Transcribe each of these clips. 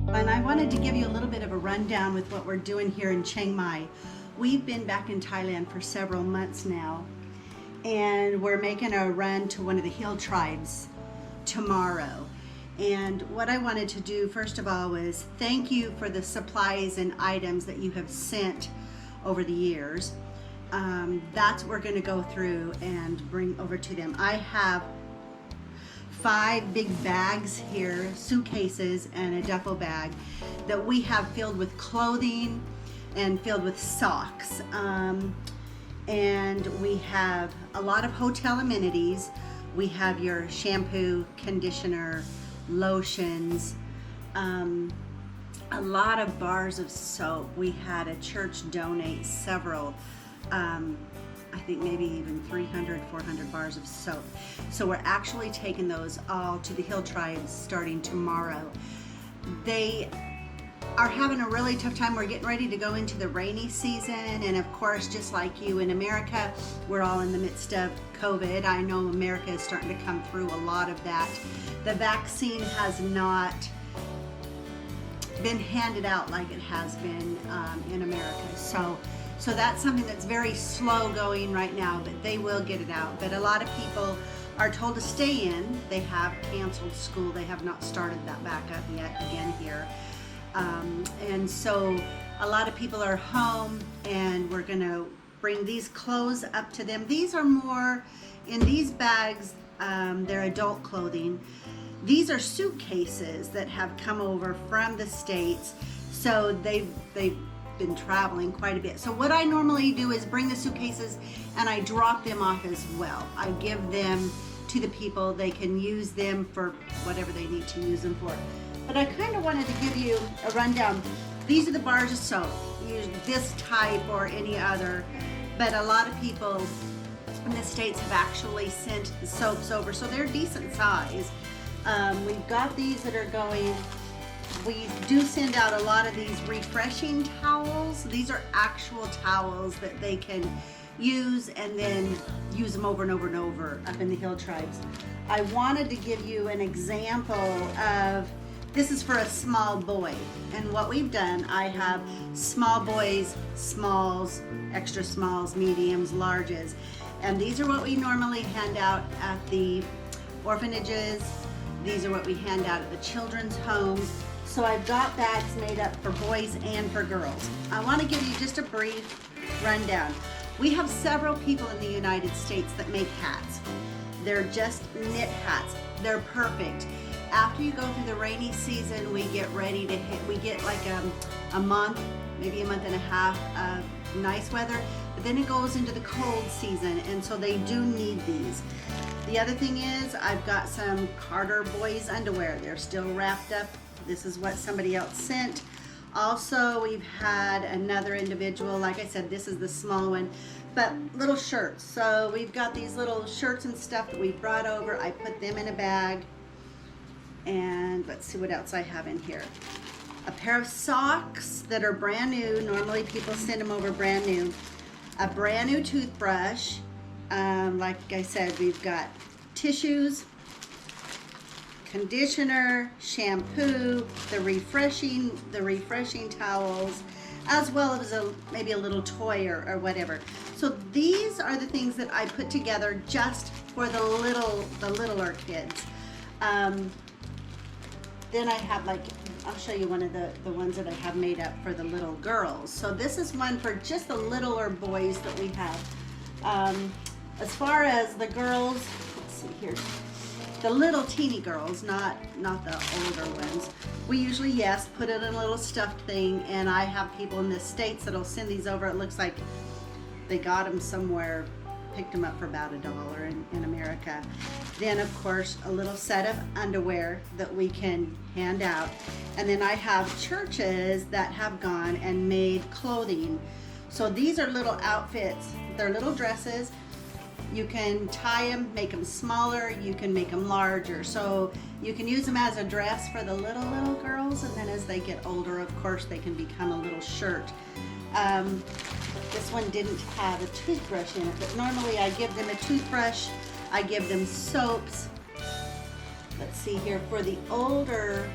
And I wanted to give you a little bit of a rundown with what we're doing here in Chiang Mai. We've been back in Thailand for several months now, and we're making a run to one of the hill tribes tomorrow. And what I wanted to do first of all was thank you for the supplies and items that you have sent over the years. That's what we're going to go through and bring over to them. I have 5 big bags here, suitcases and a duffel bag that we have filled with clothing and filled with socks. And we have a lot of hotel amenities. We have your shampoo, conditioner, lotions, a lot of bars of soap. We had a church donate several, I think maybe even 300, 400 bars of soap. So we're actually taking those all to the hill tribes starting tomorrow. They are having a really tough time. We're getting ready to go into the rainy season, and of course, just like you in America, we're all in the midst of COVID. I know America is starting to come through a lot of that. The vaccine has not been handed out like it has been in America. So that's something that's very slow going right now, but they will get it out. But a lot of people are told to stay in. They have canceled school. They have not started that back up yet again here. And so a lot of people are home, and we're going to bring these clothes up to them. These are more in these bags. They're adult clothing. These are suitcases that have come over from the States. So they've been traveling quite a bit. So what I normally do is bring the suitcases and I drop them off as well. I give them to the people. They can use them for whatever they need to use them for. But I kind of wanted to give you a rundown. These are the bars of soap. Use this type or any other, but a lot of people in the States have actually sent the soaps over, so they're decent size. We've got these that are going. We do send out a lot of these refreshing towels. These are actual towels that they can use and then use them over and over and over up in the hill tribes. I wanted to give you an example of, this is for a small boy, and what we've done, I have small boys, smalls, extra smalls, mediums, larges, and these are what we normally hand out at the orphanages. These are what we hand out at the children's homes. So I've got bags made up for boys and for girls. I want to give you just a brief rundown. We have several people in the United States that make hats. They're just knit hats. They're perfect. After you go through the rainy season, we get ready to hit, we get like a month, maybe a month and a half of nice weather, but then it goes into the cold season, and so they do need these. The other thing is, I've got some Carter boys underwear. They're still wrapped up. This is what somebody else sent. Also, we've had another individual, like I said, this is the small one, but little shirts. So we've got these little shirts and stuff that we brought over. I put them in a bag. And let's see what else I have in here. A pair of socks that are brand new. Normally people send them over brand new. A brand new toothbrush. Like I said, we've got tissues, conditioner, shampoo, the refreshing towels, as well as maybe a little toy or whatever. So these are the things that I put together just for the littler kids. Then I have, like, I'll show you one of the ones that I have made up for the little girls. So this is one for just the littler boys that we have. As far as the girls, let's see here, the little teeny girls, not the older ones, we usually, yes, put it in a little stuffed thing, and I have people in the States that'll send these over. It looks like they got them somewhere, picked them up for about $1 in America. Then, of course, a little set of underwear that we can hand out. And then I have churches that have gone and made clothing. So these are little outfits. They're little dresses. You can tie them, make them smaller. You can make them larger. So you can use them as a dress for the little girls. And then as they get older, of course, they can become a little shirt. This one didn't have a toothbrush in it, but normally I give them a toothbrush. I give them soaps. Let's see here, for the older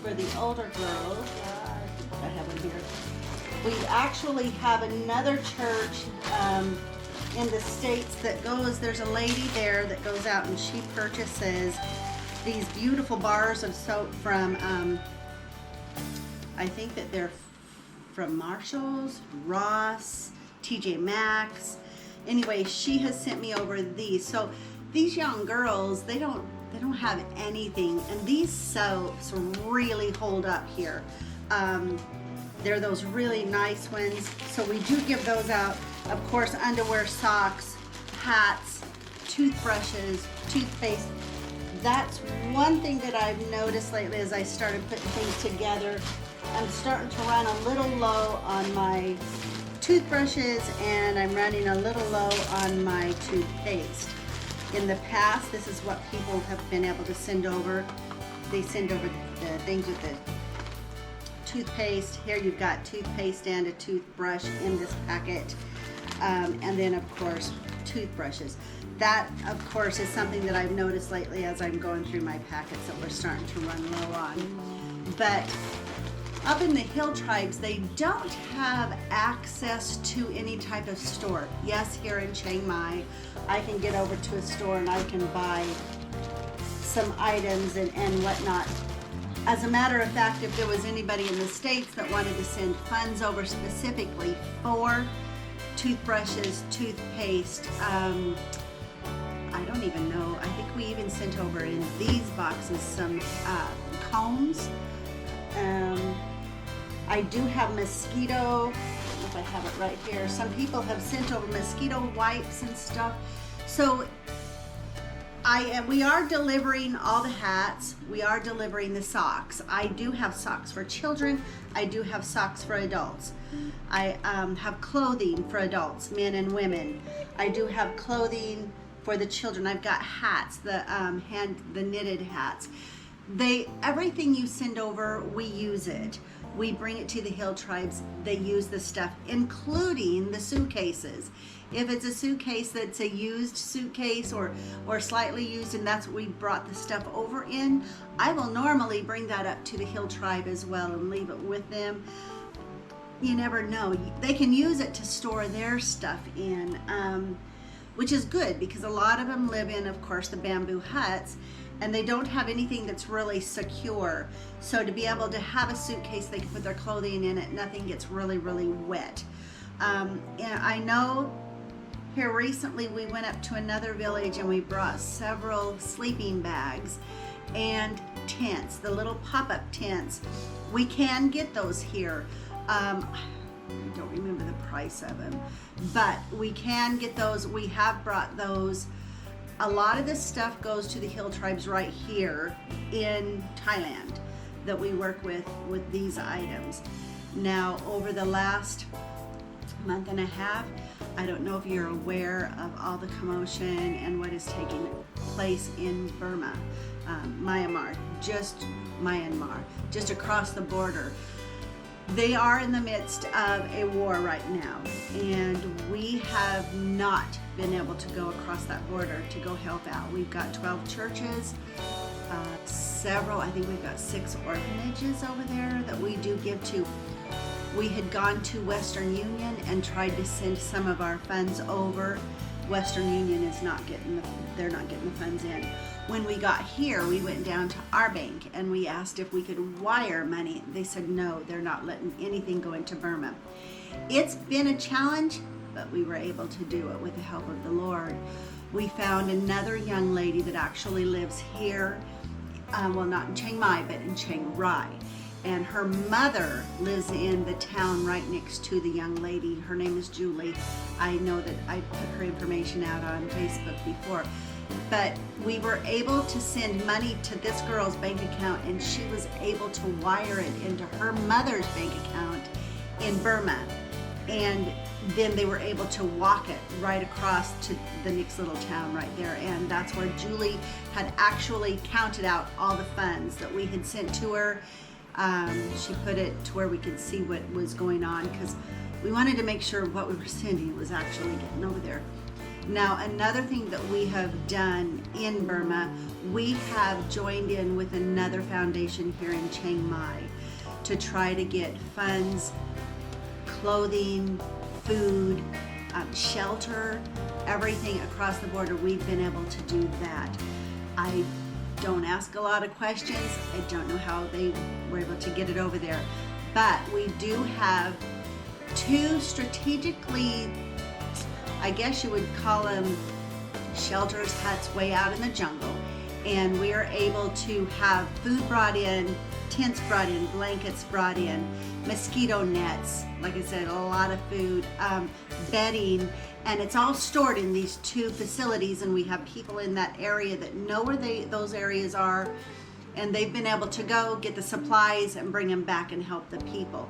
for the older girls. I think I have one here. We actually have another church in the States that goes, there's a lady there that goes out and she purchases these beautiful bars of soap from, I think that they're from Marshall's, Ross, TJ Maxx. Anyway, she has sent me over these. So these young girls, they don't have anything, and these soaps really hold up here. They're those really nice ones. So we do give those out. Of course, underwear, socks, hats, toothbrushes, toothpaste. That's one thing that I've noticed lately as I started putting things together. I'm starting to run a little low on my toothbrushes, and I'm running a little low on my toothpaste. In the past, this is what people have been able to send over. They send over the things with the toothpaste. Here you've got toothpaste and a toothbrush in this packet. And then of course, toothbrushes. That of course is something that I've noticed lately as I'm going through my packets that we're starting to run low on. But up in the hill tribes, they don't have access to any type of store. Yes, here in Chiang Mai, I can get over to a store and I can buy some items and whatnot. As a matter of fact, if there was anybody in the States that wanted to send funds over specifically for toothbrushes, toothpaste, I don't even know. I think we even sent over in these boxes some combs. I do have mosquito, I don't know if I have it right here. Some people have sent over mosquito wipes and stuff. So we are delivering all the hats. We are delivering the socks. I do have socks for children. I do have socks for adults. I have clothing for adults, men and women. I do have clothing for the children. I've got hats, the knitted hats. Everything you send over, we use it. We bring it to the hill tribes. They use the stuff, including the suitcases. If it's a suitcase that's a used suitcase or slightly used, and that's what we brought the stuff over in, I will normally bring that up to the hill tribe as well and leave it with them. You never know. They can use it to store their stuff in, which is good because a lot of them live in, of course, the bamboo huts, and they don't have anything that's really secure. So to be able to have a suitcase, they can put their clothing in it, nothing gets really, really wet. And I know here recently we went up to another village and we brought several sleeping bags and tents, the little pop-up tents. We can get those here. I don't remember the price of them, but we can get those. We have brought those. A lot of this stuff goes to the hill tribes right here in Thailand that we work with these items. Now, over the last month and a half, I don't know if you're aware of all the commotion and what is taking place in Burma, Myanmar, just across the border. They are in the midst of a war right now, and we have not been able to go across that border to go help out. We've got 12 churches, I think we've got 6 orphanages over there that we do give to. We had gone to Western Union and tried to send some of our funds over. Western Union is they're not getting the funds in. When we got here, we went down to our bank and we asked if we could wire money. They said no, they're not letting anything go into Burma. It's been a challenge, but we were able to do it with the help of the Lord. We found another young lady that actually lives here, well, not in Chiang Mai, but in Chiang Rai. And her mother lives in the town right next to the young lady. Her name is Julie. I know that I put her information out on Facebook before. But we were able to send money to this girl's bank account, and she was able to wire it into her mother's bank account in Burma. And then they were able to walk it right across to the next little town right there. And that's where Julie had actually counted out all the funds that we had sent to her. She put it to where we could see what was going on because we wanted to make sure what we were sending was actually getting over there. Now, another thing that we have done in Burma, we have joined in with another foundation here in Chiang Mai to try to get funds, clothing, food, shelter, everything across the border. We've been able to do that. I don't ask a lot of questions. I don't know how they were able to get it over there, but we do have 2 strategically, I guess you would call them shelters, huts way out in the jungle, and we are able to have food brought in, tents brought in, blankets brought in, mosquito nets, like I said, a lot of food, bedding, and it's all stored in these 2 facilities, and we have people in that area that know where those areas are, and they've been able to go get the supplies and bring them back and help the people.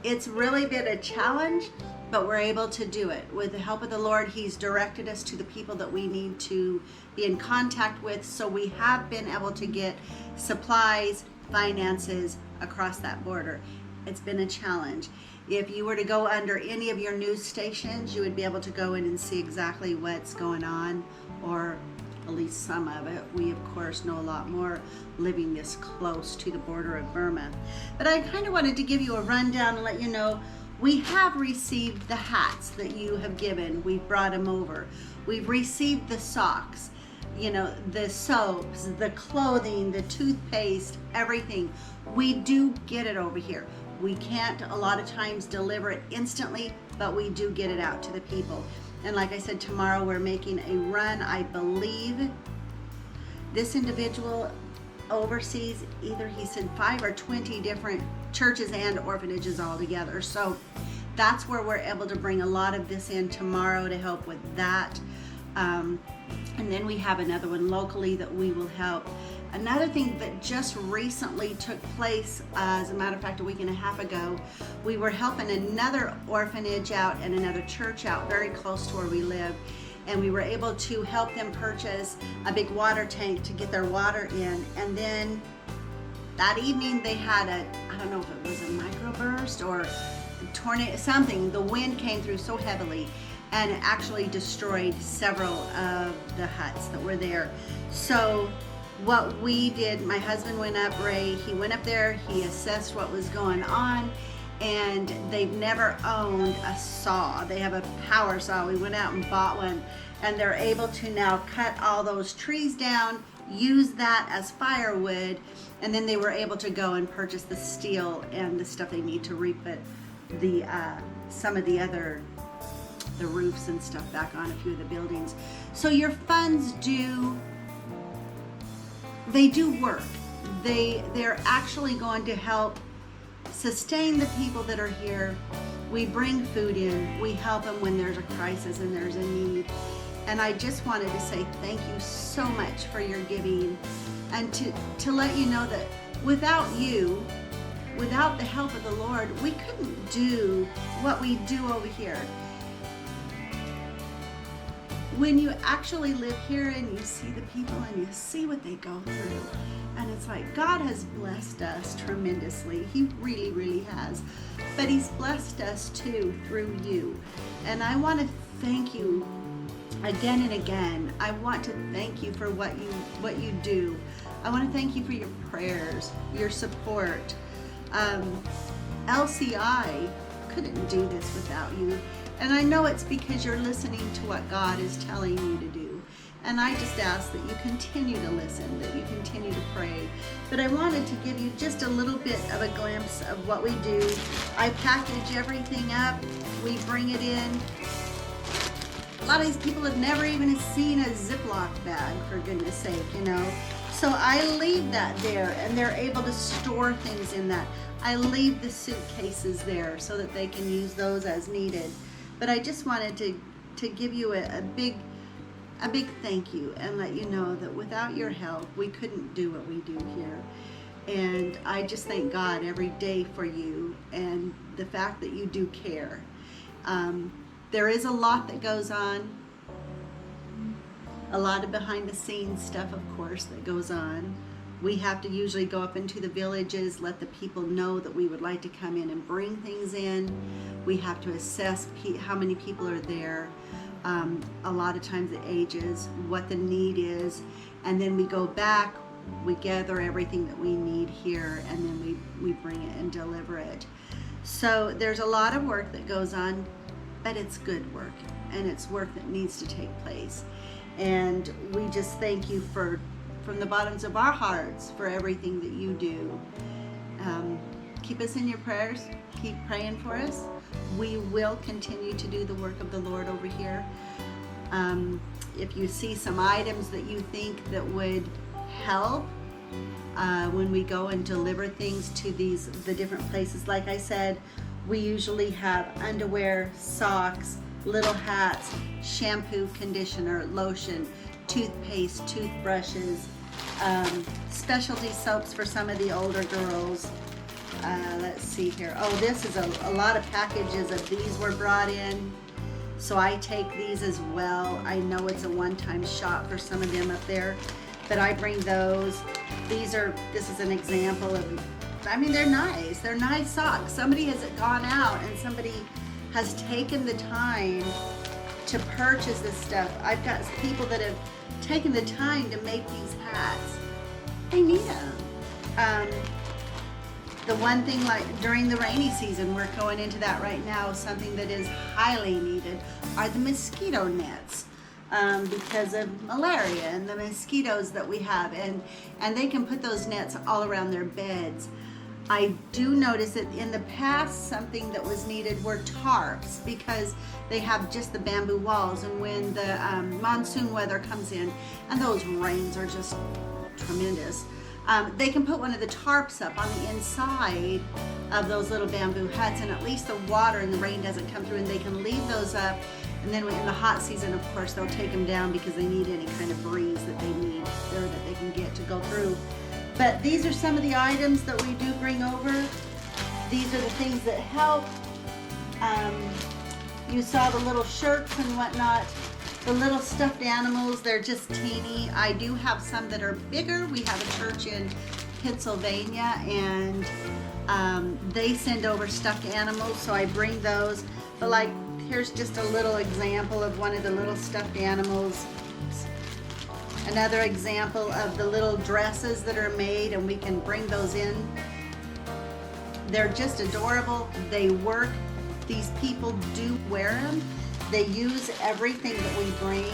It's really been a challenge, but we're able to do it. With the help of the Lord, He's directed us to the people that we need to be in contact with, so we have been able to get supplies, finances across that border. It's been a challenge. If you were to go under any of your news stations, you would be able to go in and see exactly what's going on, or at least some of it. We, of course, know a lot more living this close to the border of Burma. But I kind of wanted to give you a rundown and let you know we have received the hats that you have given. We've brought them over. We've received the socks, you know, the soaps, the clothing, the toothpaste, everything. We do get it over here. We can't a lot of times deliver it instantly, but we do get it out to the people. And like I said, tomorrow we're making a run. I believe this individual oversees either, he said, 5 or 20 different churches and orphanages all together. So that's where we're able to bring a lot of this in tomorrow to help with that. And then we have another one locally that we will help. Another thing that just recently took place, as a matter of fact, a week and a half ago, we were helping another orphanage out and another church out very close to where we live. And we were able to help them purchase a big water tank to get their water in. And then that evening they had I don't know if it was a microburst or a tornado, something. The wind came through so heavily and it actually destroyed several of the huts that were there. So what we did, my husband went up, Ray, he went up there, he assessed what was going on, and they've never owned a saw. They have a power saw. We went out and bought one, and they're able to now cut all those trees down, use that as firewood, and then they were able to go and purchase the steel and the stuff they need to reput the some of the other, the roofs and stuff back on a few of the buildings. So your funds do work. They're actually going to help sustain the people that are here. We bring food in, we help them when there's a crisis and there's a need. And I just wanted to say thank you so much for your giving, and to let you know that without you, without the help of the Lord, we couldn't do what we do over here. When you actually live here and you see the people and you see what they go through, and it's like, God has blessed us tremendously. He really, really has. But He's blessed us too through you. And I want to thank you again and again. I want to thank you for what you do. I want to thank you for your prayers, your support. LCI couldn't do this without you. And I know it's because you're listening to what God is telling you to do. And I just ask that you continue to listen, that you continue to pray. But I wanted to give you just a little bit of a glimpse of what we do. I package everything up. We bring it in. A lot of these people have never even seen a Ziploc bag, for goodness sake, you know. So I leave that there, and they're able to store things in that. I leave the suitcases there so that they can use those as needed. But I just wanted to give you a big thank you and let you know that without your help, we couldn't do what we do here. And I just thank God every day for you and the fact that you do care. There is a lot that goes on, a lot of behind the scenes stuff, of course, that goes on. We have to usually go up into the villages, let the people know that we would like to come in and bring things in. We have to assess how many people are there. A lot of times it ages, what the need is, and then we go back, we gather everything that we need here, and then we bring it and deliver it. So there's a lot of work that goes on, but it's good work, and it's work that needs to take place. And we just thank you from the bottoms of our hearts for everything that you do. Keep us in your prayers. Keep praying for us. We will continue to do the work of the Lord over here. If you see some items that you think that would help when we go and deliver things to the different places, like I said, we usually have underwear, socks, little hats, shampoo, conditioner, lotion, toothpaste, toothbrushes, specialty soaps for some of the older girls. Let's see here. Oh, this is a lot of packages of these were brought in. So I take these as well. I know it's a one-time shop for some of them up there, but I bring those. This is an example of, I mean, they're nice. They're nice socks. Somebody has gone out and somebody has taken the time to purchase this stuff. I've got people that have taken the time to make these hats. They need them. The one thing, like during the rainy season, we're going into that right now, something that is highly needed are the mosquito nets, because of malaria and the mosquitoes that we have, and they can put those nets all around their beds. I do notice that in the past, something that was needed were tarps, because they have just the bamboo walls, and when the monsoon weather comes in and those rains are just tremendous, they can put one of the tarps up on the inside of those little bamboo huts, and at least the water and the rain doesn't come through, and they can leave those up. And then in the hot season, of course, they'll take them down because they need any kind of breeze that they need there that they can get to go through. But these are some of the items that we do bring over. These are the things that help. You saw the little shirts and whatnot. The little stuffed animals, they're just teeny. I do have some that are bigger. We have a church in Pennsylvania, and they send over stuffed animals, so I bring those. But like, here's just a little example of one of the little stuffed animals. Another example of the little dresses that are made, and we can bring those in. They're just adorable. They work. These people do wear them. They use everything that we bring.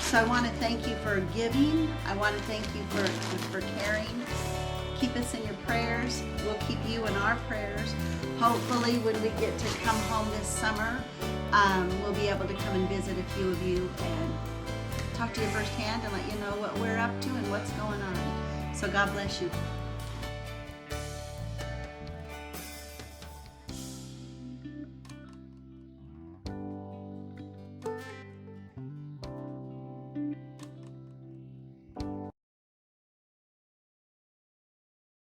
So I want to thank you for giving. I want to thank you for caring. Keep us in your prayers. We'll keep you in our prayers. Hopefully when we get to come home this summer, we'll be able to come and visit a few of you and talk to you firsthand and let you know what we're up to and what's going on. So God bless you.